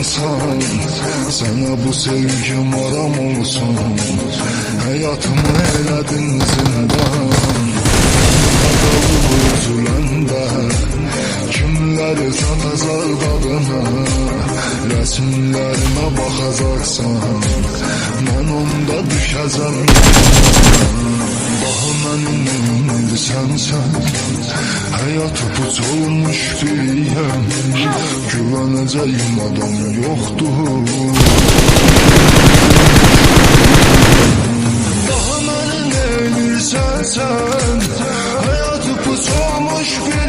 insan, sana bu sevgim aram olsun. Hayatımı eledin zindan, adamı üzülende kimleri satacak adına. Resimlerime bakacaksan ben onda düşeceğim. Daha benim sensen, hayatı puç olmuş diyem. Güveneceğim adam yoktur. Daha benim sensen, hayatı puç olmuş bir